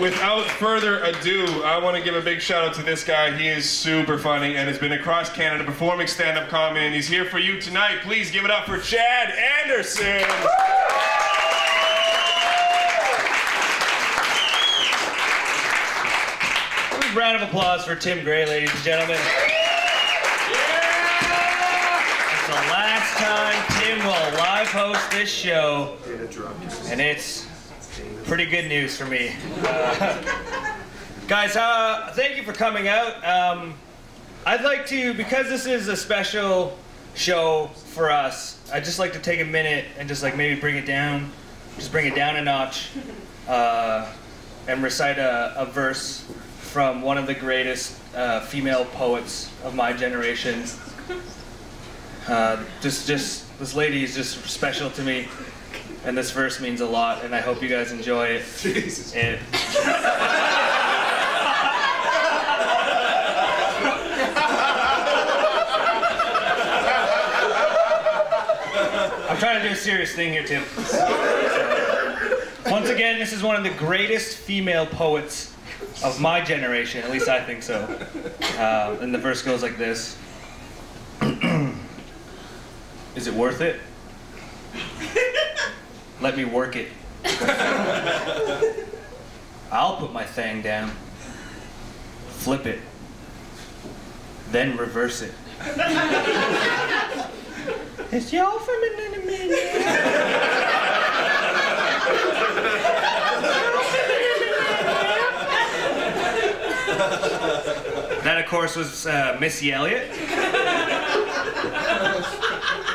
without further ado, I want to give a big shout out to this guy. He is super funny and has been across Canada performing stand-up comedy, and he's here for you tonight. Please give it up for Chad Anderson. Round of applause for Tim Gray, ladies and gentlemen. It's the last time Tim will live host this show, and it's pretty good news for me. Guys, thank you for coming out. I'd like to, because this is a special show for us, I'd just like to take a minute and just like maybe bring it down a notch, and recite a verse from one of the greatest female poets of my generation. This lady is just special to me, and this verse means a lot, and I hope you guys enjoy it. Jesus. I'm trying to do a serious thing here, Tim. Once again, this is one of the greatest female poets of my generation, at least I think so. And the verse goes like this. Is it worth it? Let me work it. I'll put my thing down, flip it, then reverse it. It's your feminine in a minute. That, of course, was Missy Elliott.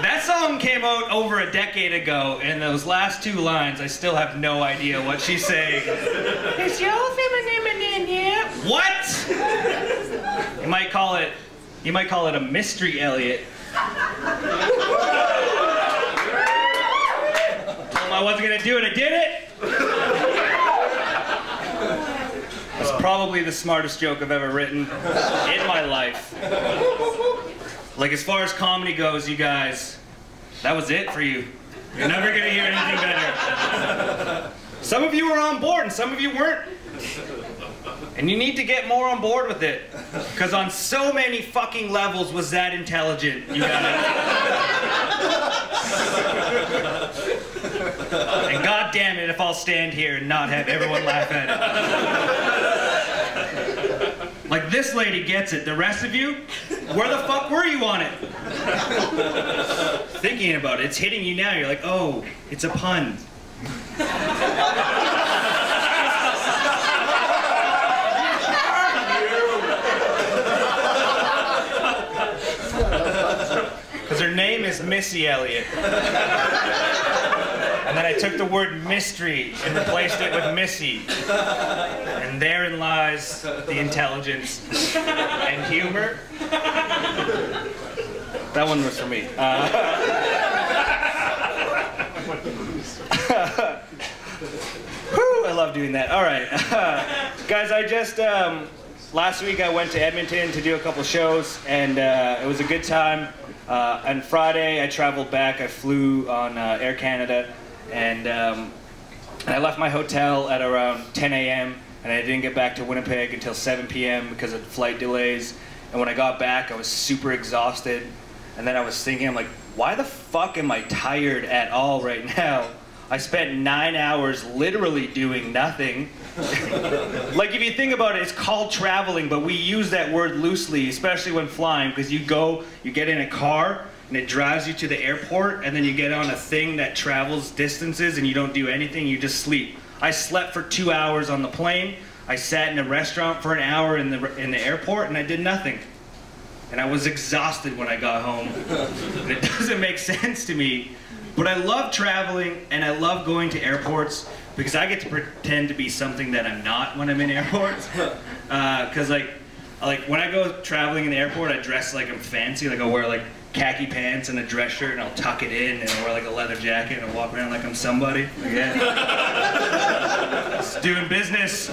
That song came out over a decade ago, and those last two lines, I still have no idea what she's saying. It's your feminine, yeah. What? You might call it a mystery Elliott. I wasn't gonna do it, I did it! That's probably the smartest joke I've ever written in my life. Like, as far as comedy goes, you guys, that was it for you. You're never gonna hear anything better. Some of you were on board and some of you weren't. And you need to get more on board with it. Because on so many fucking levels was that intelligent, you guys. And god damn it if I'll stand here and not have everyone laugh at it. Like, this lady gets it. The rest of you, where the fuck were you on it? Thinking about it, it's hitting you now. You're like, oh, it's a pun. Because her name is Missy Elliott. And then I took the word mystery and replaced it with Missy. And therein lies the intelligence and humor. That one was for me. Whew, I love doing that. All right. Guys, I just, last week I went to Edmonton to do a couple shows, and it was a good time. On Friday, I traveled back. I flew on Air Canada, and I left my hotel at around 10 a.m., and I didn't get back to Winnipeg until 7 p.m. because of flight delays. And when I got back, I was super exhausted. And then I was thinking, I'm like, why the fuck am I tired at all right now? I spent 9 hours literally doing nothing. Like, if you think about it, it's called traveling, but we use that word loosely, especially when flying, because you get in a car, and it drives you to the airport, and then you get on a thing that travels distances, and you don't do anything, you just sleep. I slept for 2 hours on the plane. I sat in a restaurant for an hour in the airport, and I did nothing. And I was exhausted when I got home. And it doesn't make sense to me. But I love traveling, and I love going to airports, because I get to pretend to be something that I'm not when I'm in airports. Because like when I go traveling in the airport, I dress like I'm fancy. Like, I'll wear like khaki pants and a dress shirt, and I'll tuck it in, and I'll wear like a leather jacket, and I'll walk around like I'm somebody. Like, yeah. Just doing business,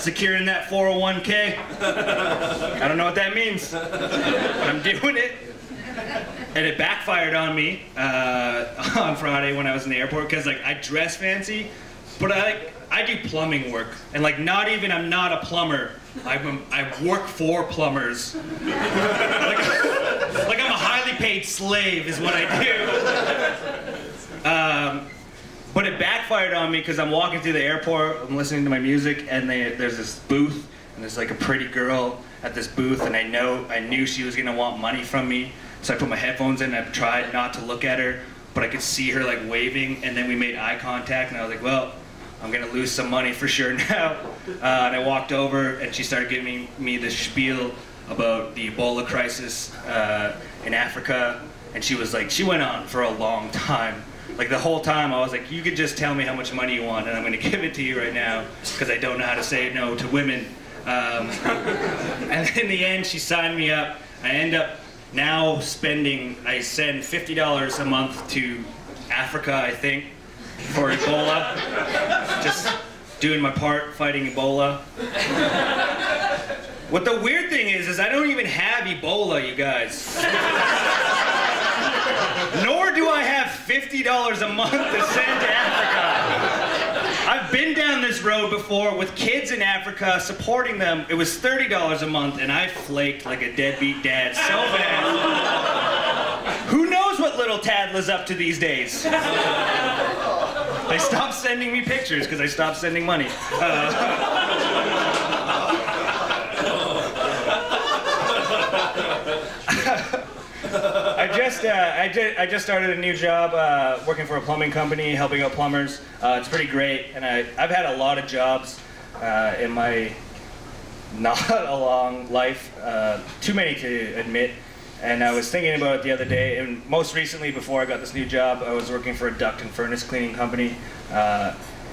securing that 401k. I don't know what that means, but I'm doing it. And it backfired on me on Friday when I was in the airport, because like I dress fancy, but I do plumbing work, and like I'm not a plumber. I work for plumbers. like I'm a highly paid slave is what I do. But it backfired on me because I'm walking through the airport, I'm listening to my music, and there's this booth, and there's like a pretty girl at this booth, and I knew she was gonna want money from me, so I put my headphones in, and I tried not to look at her, but I could see her like waving, and then we made eye contact, and I was like, well, I'm gonna lose some money for sure now. And I walked over, and she started giving me this spiel about the Ebola crisis in Africa, and she went on for a long time. Like the whole time I was like, you could just tell me how much money you want and I'm gonna give it to you right now because I don't know how to say no to women. And in the end, she signed me up. I end up now I send $50 a month to Africa, I think, for Ebola. Just doing my part, fighting Ebola. What the weird thing is I don't even have Ebola, you guys. Nor do I have $50 a month to send to Africa. I've been down this road before with kids in Africa, supporting them. It was $30 a month, and I flaked like a deadbeat dad so bad. Who knows what little Tadla's up to these days? They stopped sending me pictures because I stopped sending money. I just started a new job working for a plumbing company, helping out plumbers. It's pretty great, and I've had a lot of jobs in my not a long life, too many to admit. And I was thinking about it the other day, and most recently, before I got this new job, I was working for a duct and furnace cleaning company.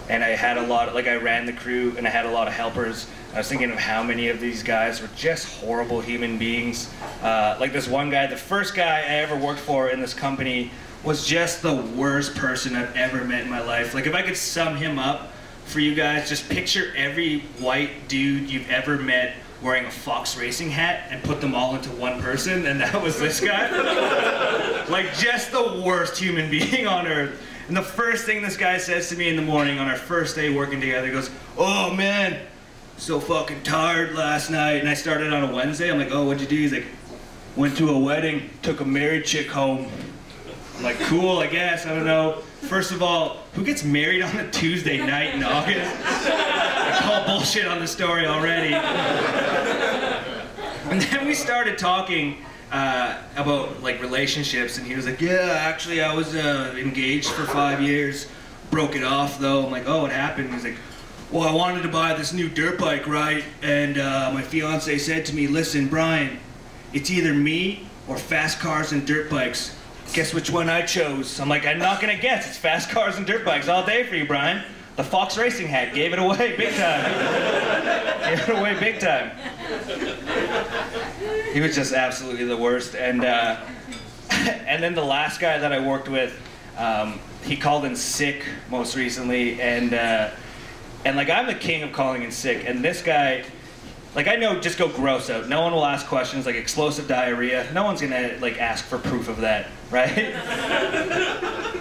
And I had I ran the crew, and I had a lot of helpers. I was thinking of how many of these guys were just horrible human beings. Like this one guy, the first guy I ever worked for in this company was just the worst person I've ever met in my life. Like if I could sum him up for you guys, just picture every white dude you've ever met wearing a Fox Racing hat and put them all into one person, and that was this guy. Like just the worst human being on earth. And the first thing this guy says to me in the morning on our first day working together, he goes, "Oh man, so fucking tired last night." And I started on a Wednesday. I'm like, "Oh, what'd you do?" He's like, "Went to a wedding, took a married chick home." I'm like, "Cool, I guess, I don't know." First of all, who gets married on a Tuesday night in August? I call bullshit on the story already. And then we started talking about like relationships, and he was like, "Yeah, actually I was engaged for 5 years, broke it off though." I'm like, "Oh, what happened?" He's like, "Well, I wanted to buy this new dirt bike, right? And my fiance said to me, 'Listen, Brian, it's either me or fast cars and dirt bikes. Guess which one I chose?'" I'm like, "I'm not gonna guess. It's fast cars and dirt bikes all day for you, Brian." The Fox Racing hat gave it away big time. Gave it away big time. He was just absolutely the worst. And then the last guy that I worked with, he called in sick most recently, and like I'm the king of calling in sick, and this guy, like I know, just go gross out. No one will ask questions like explosive diarrhea. No one's gonna like ask for proof of that, right?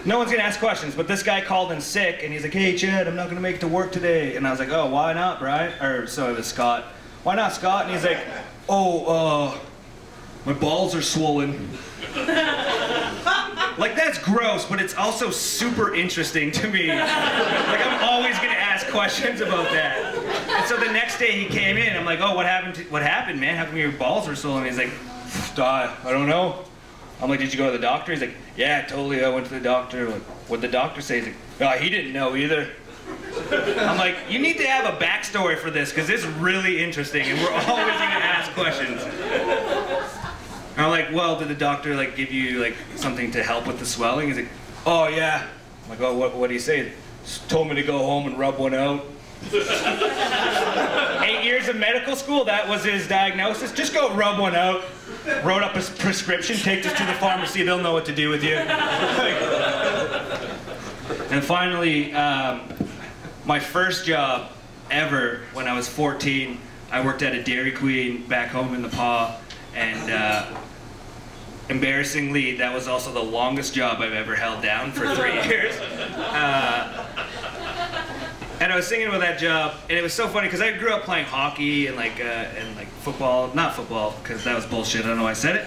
No one's gonna ask questions, but this guy called in sick, and he's like, "Hey Chad, I'm not gonna make it to work today." And I was like, "Oh, why not, Brian?" Or so it was Scott. "Why not, Scott?" And he's like, "Oh, my balls are swollen." Like that's gross, but it's also super interesting to me. Like I'm always gonna ask questions about that. And so the next day he came in, I'm like, "Oh, what happened, man? How come your balls are swollen?" He's like, "I don't know." I'm like, "Did you go to the doctor?" He's like, "Yeah, totally. I went to the doctor." Like, what'd the doctor say? He's like, "Oh, he didn't know either." I'm like, "You need to have a backstory for this because it's really interesting, and we're always gonna ask questions." And I'm like, "Well, did the doctor like give you like something to help with the swelling?" He's like, "Oh yeah." I'm like, "Oh, what did he say?" "Just told me to go home and rub one out." 8 years of medical school, that was his diagnosis. Just go rub one out. Wrote up a prescription, take this to the pharmacy, they'll know what to do with you. And finally, my first job ever when I was 14, I worked at a Dairy Queen back home in the Paw, and embarrassingly, that was also the longest job I've ever held down for 3 years. And I was thinking about that job, and it was so funny because I grew up playing hockey and like football, not football because that was bullshit. I don't know why I said it.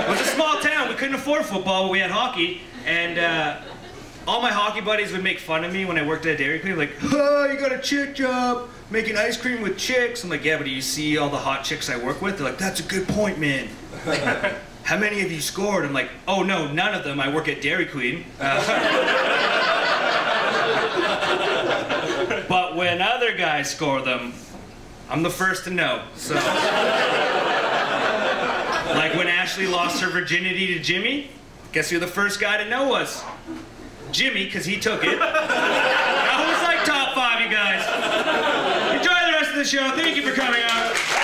It was a small town. We couldn't afford football, but we had hockey, and all my hockey buddies would make fun of me when I worked at Dairy Queen. Like, oh, you got a chick job, making ice cream with chicks. I'm like, yeah, but do you see all the hot chicks I work with? They're like, that's a good point, man. How many of you scored? I'm like, oh no, none of them. I work at Dairy Queen. But when other guys score them, I'm the first to know. So, like when Ashley lost her virginity to Jimmy, guess who the first guy to know was? Jimmy, because he took it. That was like top 5, you guys. Enjoy the rest of the show. Thank you for coming out.